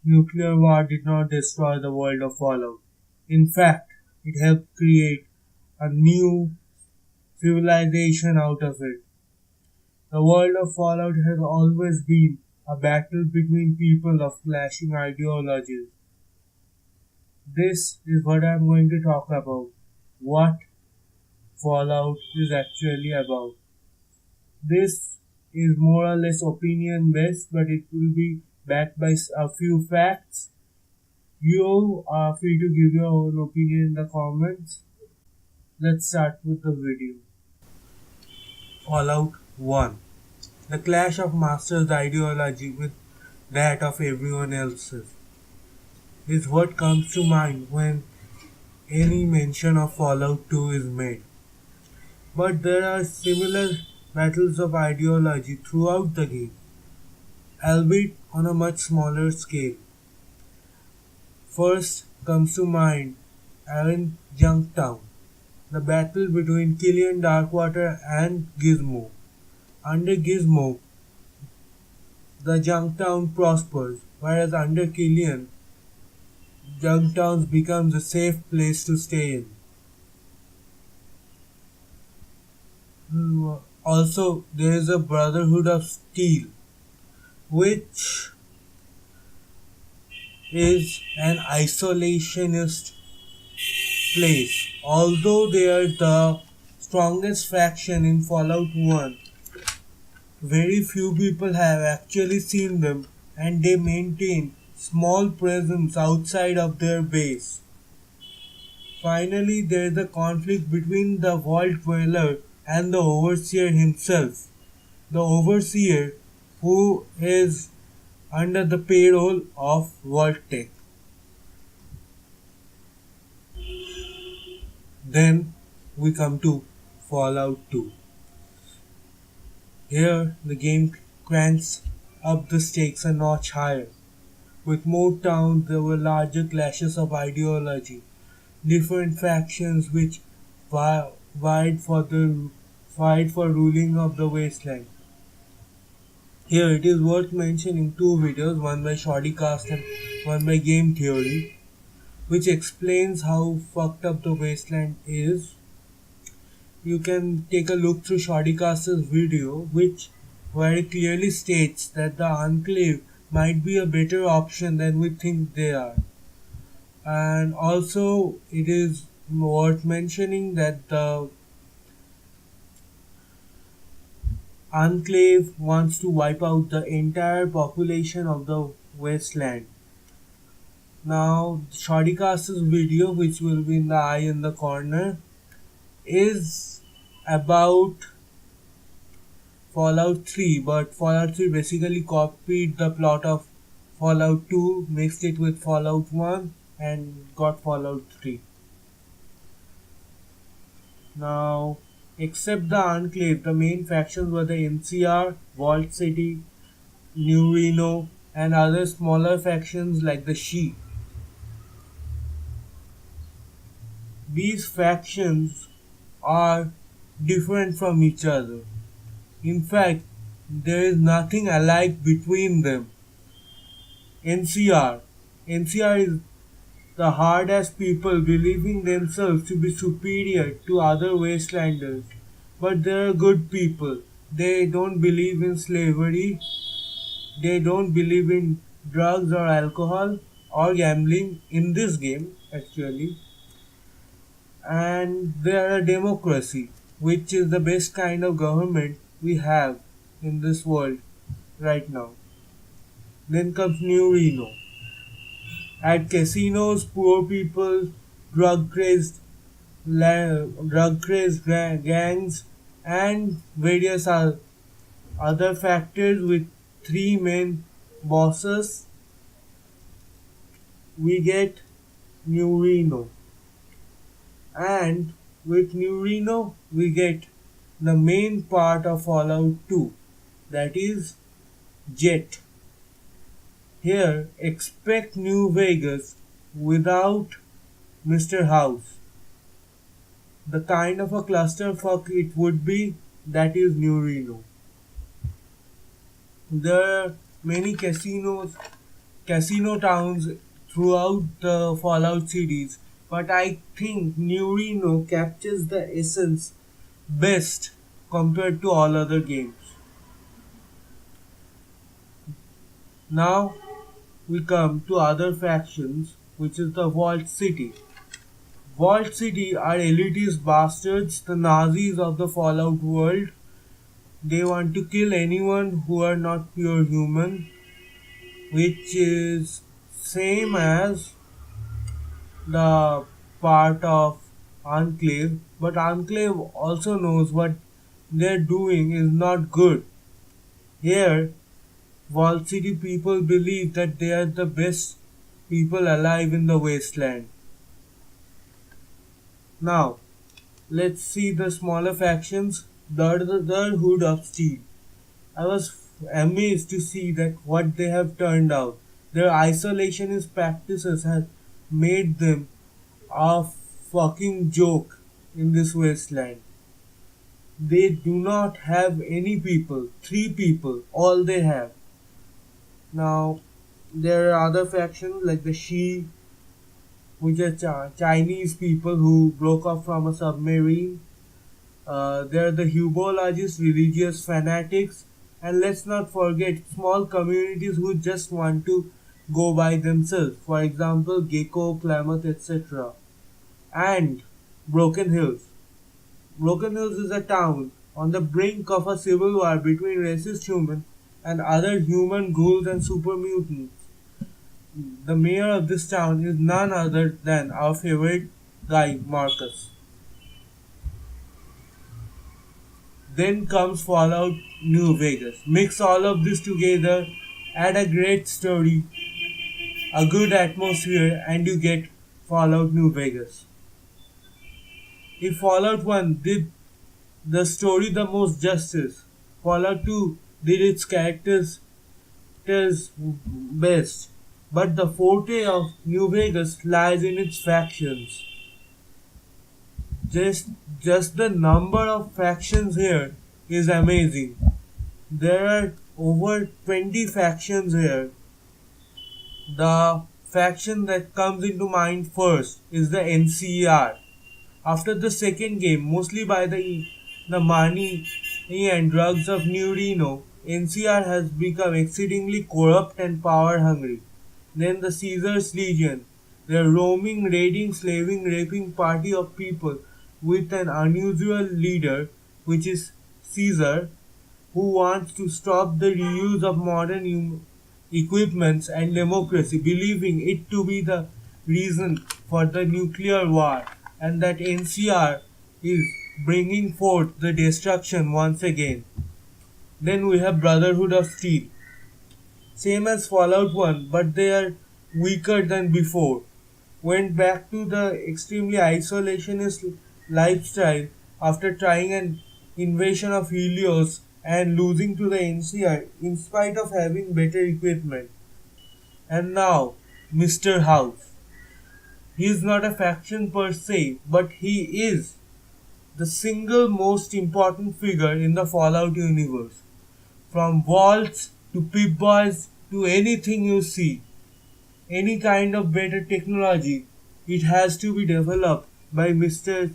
nuclear war did not destroy the world of Fallout. In fact, it helped create a new civilization out of it. The world of Fallout has always been a battle between people of clashing ideologies. This is what I'm going to talk about. What Fallout is actually about. This is more or less opinion based, but it will be backed by a few facts. You are free to give your own opinion in the comments. Let's start with the video. Fallout 1. The clash of Master's ideology with that of everyone else's is what comes to mind when any mention of Fallout 2 is made. But there are similar battles of ideology throughout the game, albeit on a much smaller scale. First comes to mind Aaron Junktown, the battle between Killian Darkwater and Gizmo. Under Gizmo, the Junktown prospers, whereas under Killian, Junktown becomes a safe place to stay in. Also, there is a Brotherhood of Steel, which is an isolationist place. Although they are the strongest faction in Fallout 1, very few people have actually seen them and they maintain small presence outside of their base. Finally, there is a conflict between the Vault Dweller and the Overseer himself. The Overseer, who is under the payroll of Vault-Tec. Then we come to Fallout 2. Here the game cranks up the stakes a notch higher. With more towns there were larger clashes of ideology, different factions which vied for ruling of the wasteland. Here it is worth mentioning two videos, one by Shoddycast and one by Game Theory, which explains how fucked up the wasteland is. You can take a look through Shoddycast's video, which very clearly states that the Enclave might be a better option than we think they are. And also, it is worth mentioning that the Enclave wants to wipe out the entire population of the wasteland. Now, Shoddycast's video, which will be in the eye in the corner, is about Fallout 3, but Fallout 3 basically copied the plot of Fallout 2, mixed it with Fallout 1 and got Fallout 3. Now, except the Enclave, the main factions were the NCR, Vault City, New Reno, and other smaller factions like the She. These factions are different from each other. In fact, there is nothing alike between them. NCR is the hard-ass people believing themselves to be superior to other wastelanders. But they are good people. They don't believe in slavery. They don't believe in drugs or alcohol or gambling in this game actually. And they are a democracy, which is the best kind of government we have in this world right now. Then comes New Reno. At casinos, poor people, drug-crazed gangs, and various other factors with three main bosses, we get New Reno. And with New Reno, we get the main part of Fallout 2, that is Jet. Here, expect New Vegas without Mr. House. The kind of a clusterfuck it would be, that is New Reno. There are many casinos, casino towns throughout the Fallout series, but I think New Reno captures the essence best compared to all other games. Now we come to other factions, which is the Vault City. Vault City are elitist bastards, the Nazis of the Fallout world. They want to kill anyone who are not pure human, which is same as the part of Enclave, but Enclave also knows what they're doing is not good. Here, Wall City people believe that they are the best people alive in the wasteland. Now, let's see the smaller factions. The Hood of Steel. I was amazed to see that what they have turned out. Their isolationist practices have made them a fucking joke in this wasteland. They do not have any people, three people, all they have. Now, there are other factions like the Shi, which are Chinese people who broke off from a submarine. There are the Hubologists, religious fanatics, and let's not forget small communities who just want to go by themselves. For example, Gecko, Klamath, etc. And Broken Hills. Broken Hills is a town on the brink of a civil war between racist humans and other human ghouls and super mutants. The mayor of this town is none other than our favorite guy, Marcus. Then comes Fallout New Vegas. Mix all of this together, add a great story, a good atmosphere, and you get Fallout New Vegas. If Fallout 1 did the story the most justice, Fallout 2 did its characters best, but the forte of New Vegas lies in its factions. Just, just the number of factions here is amazing. There are over 20 factions here. The faction that comes into mind first is the NCR. After the second game, mostly by the money and drugs of New Reno, NCR has become exceedingly corrupt and power hungry. Then the Caesar's Legion, their roaming, raiding, slaving, raping party of people with an unusual leader, which is Caesar, who wants to stop the reuse of modern equipments and democracy, believing it to be the reason for the nuclear war, and that NCR is bringing forth the destruction once again. Then we have Brotherhood of Steel. Same as Fallout 1, but they are weaker than before. Went back to the extremely isolationist lifestyle after trying an invasion of Helios and losing to the NCR in spite of having better equipment. And now, Mr. House. He is not a faction per se, but he is the single most important figure in the Fallout universe. From vaults to Pip-Boys to anything you see, any kind of better technology, it has to be developed by Mr.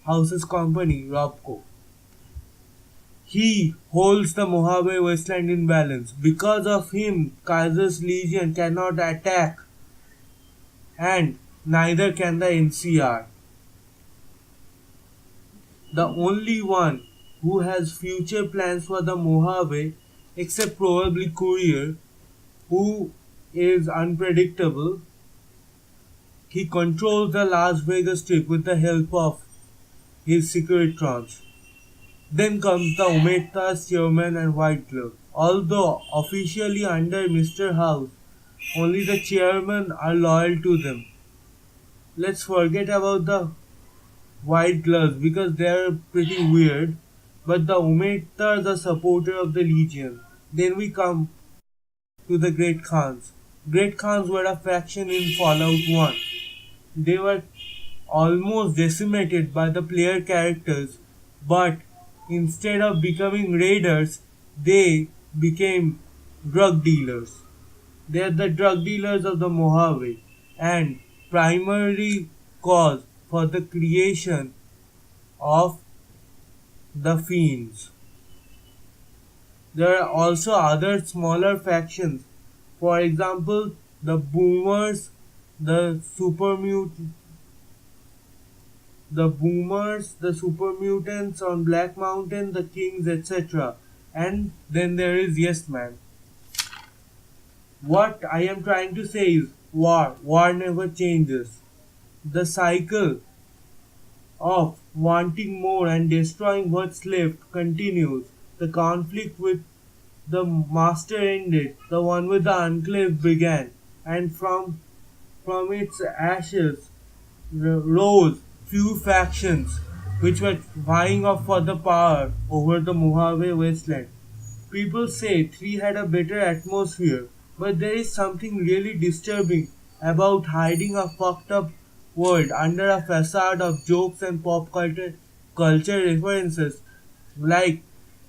House's company, Robco. He holds the Mojave Wasteland in balance. Because of him, Kaiser's Legion cannot attack, and neither can the NCR. The only one who has future plans for the Mojave, except probably Courier, who is unpredictable. He controls the Las Vegas Strip with the help of his Securitrons. Then comes the Ometas, Chairman and White Glove. Although officially under Mr. House, only the chairmen are loyal to them. Let's forget about the White Gloves because they are pretty weird, but the Ometas are supporter of the Legion. Then we come to the Great Khans. Great Khans were a faction in Fallout 1. They were almost decimated by the player characters, but instead of becoming raiders, they became drug dealers. They are the drug dealers of the Mojave and primary cause for the creation of the fiends. There are also other smaller factions. For example, the boomers, the super the super mutants on Black Mountain, the kings, etc. And then there is Yes Man. What I am trying to say is war. War never changes. The cycle of wanting more and destroying what's left continues. The conflict with the master ended, the one with the enclave began, and from its ashes rose few factions which were vying up for the power over the Mojave wasteland. People say 3 had a better atmosphere, but there is something really disturbing about hiding a fucked up world under a facade of jokes and culture references like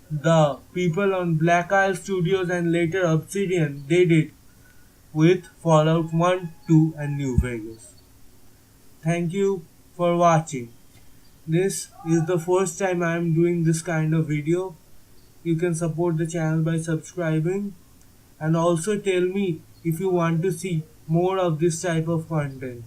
the people on Black Isle Studios and later Obsidian did it with Fallout 1, 2 and New Vegas. Thank you for watching. This is the first time I am doing this kind of video. You can support the channel by subscribing and also tell me if you want to see more of this type of content.